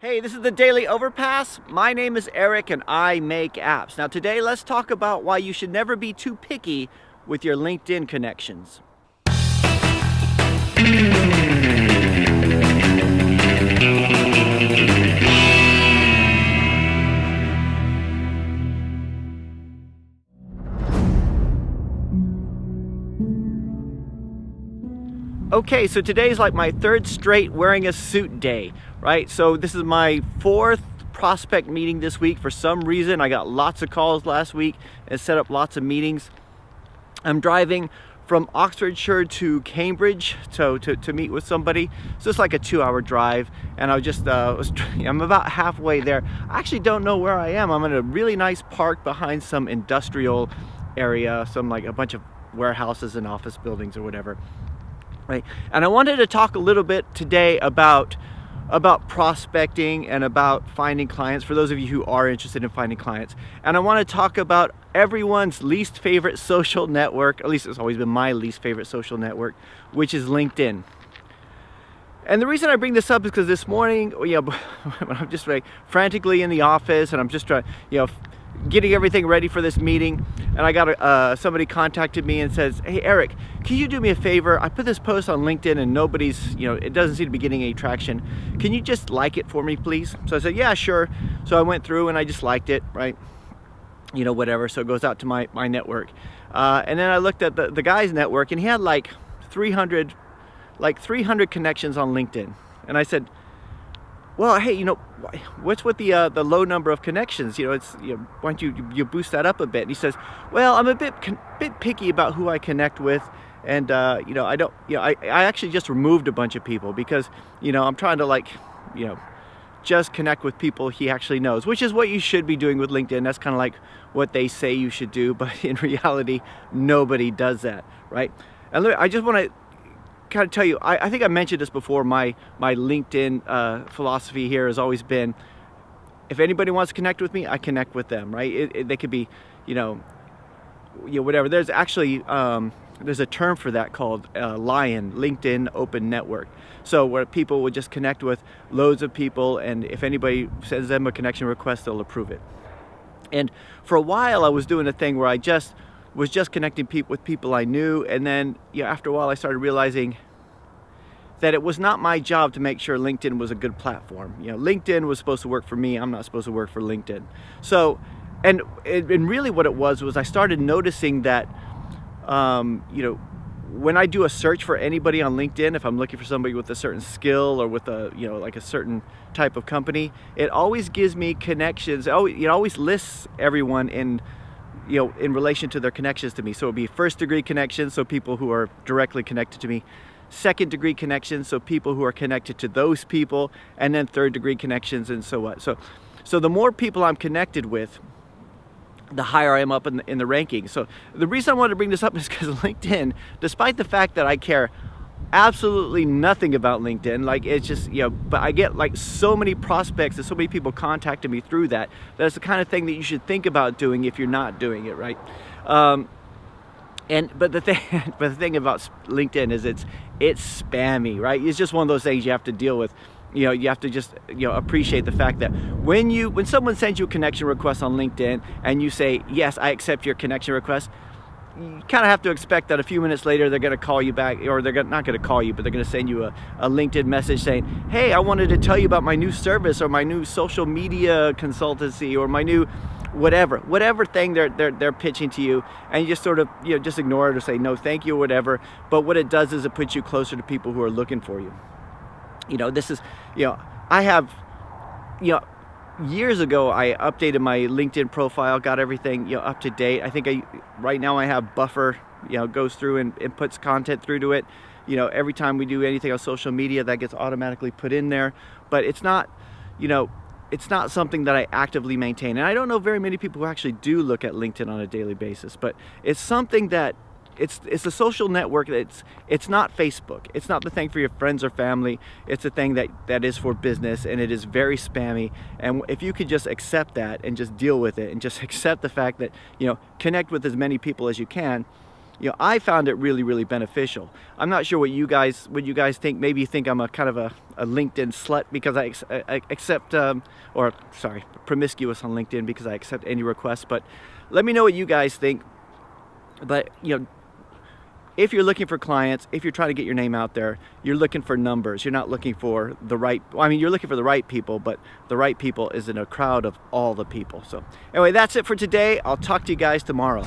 Hey, this is the Daily Overpass. My name is Eric and I make apps. Now today let's talk about why you should never be too picky with your LinkedIn connections. Okay, so today's like my third straight wearing a suit day, right? So this is my fourth prospect meeting this week. For some reason, I got lots of calls last week and set up lots of meetings. I'm driving from Oxfordshire to Cambridge to meet with somebody. So it's like a 2-hour drive, and I'm about halfway there. I actually don't know where I am. I'm in a really nice park behind some industrial area, like a bunch of warehouses and office buildings or whatever. Right. And I wanted to talk a little bit today about prospecting and about finding clients, for those of you who are interested in finding clients. And I want to talk about everyone's least favorite social network, at least it's always been my least favorite social network, which is LinkedIn. And the reason I bring this up is because this morning, when I'm just like frantically in the office and I'm just trying, getting everything ready for this meeting, and I got somebody contacted me and says, "Hey Eric, can you do me a favor? I put this post on LinkedIn and nobody's, it doesn't seem to be getting any traction. Can you just like it for me, please?" So I said, "Yeah, sure." So I went through and I just liked it, right? Whatever. So it goes out to my network, and then I looked at the guy's network, and he had like 300 connections on LinkedIn, and I said, "Well, hey, what's with the low number of connections? Why don't you boost that up a bit?" And he says, "Well, I'm a bit picky about who I connect with, and I actually just removed a bunch of people because I'm trying to just connect with people he actually knows, which is what you should be doing with LinkedIn. That's kind of like what they say you should do, but in reality, nobody does that, right?" And look, I just want to kind of tell you, I think I mentioned this before. My LinkedIn philosophy here has always been, if anybody wants to connect with me, I connect with them, right? They could be, whatever. There's actually there's a term for that called LION, LinkedIn Open Network. So where people would just connect with loads of people, and if anybody sends them a connection request, they'll approve it. And for a while, I was doing a thing where I was just connecting with people I knew, and then after a while I started realizing that it was not my job to make sure LinkedIn was a good platform. LinkedIn was supposed to work for me. I'm not supposed to work for LinkedIn. So, and really what it was I started noticing that when I do a search for anybody on LinkedIn, if I'm looking for somebody with a certain skill or with a like a certain type of company, it always gives me connections. It always lists everyone in relation to their connections to me. So it'll be first degree connections, so people who are directly connected to me, second degree connections, so people who are connected to those people, and then third degree connections, and so what. So the more people I'm connected with, the higher I am up in the rankings. So the reason I wanted to bring this up is because LinkedIn, despite the fact that I care absolutely nothing about LinkedIn, it's just, but I get so many prospects and so many people contacting me through that's the kind of thing that you should think about doing if you're not doing it, right? But the thing about LinkedIn is it's spammy, right? It's just one of those things you have to deal with. You have to just appreciate the fact that when someone sends you a connection request on LinkedIn and you say, "Yes, I accept your connection request," you kind of have to expect that a few minutes later they're going to call you back, or they're not going to call you, but they're going to send you a LinkedIn message saying, "Hey, I wanted to tell you about my new service or my new social media consultancy or my new whatever thing they're pitching to you," and you just sort of just ignore it or say no thank you or whatever. But what it does is it puts you closer to people who are looking for you. This is I have years ago I updated my LinkedIn profile, got everything up to date. I think right now I have Buffer goes through and puts content through to it. Every time we do anything on social media, that gets automatically put in there, but it's not it's not something that I actively maintain. And I don't know very many people who actually do look at LinkedIn on a daily basis, but it's something that it's a social network. It's not Facebook. It's not the thing for your friends or family. It's a thing that is for business, and it is very spammy. And if you could just accept that and just deal with it and just accept the fact that connect with as many people as you can, you know, I found it really beneficial. I'm not sure what you guys think. Maybe you think I'm a kind of a LinkedIn slut because I accept or sorry, promiscuous on LinkedIn because I accept any requests. But let me know what you guys think. But you know, if you're looking for clients, if you're trying to get your name out there, you're looking for numbers. You're not looking for the right, I mean, you're looking for the right people, but the right people is in a crowd of all the people. So anyway, that's it for today. I'll talk to you guys tomorrow.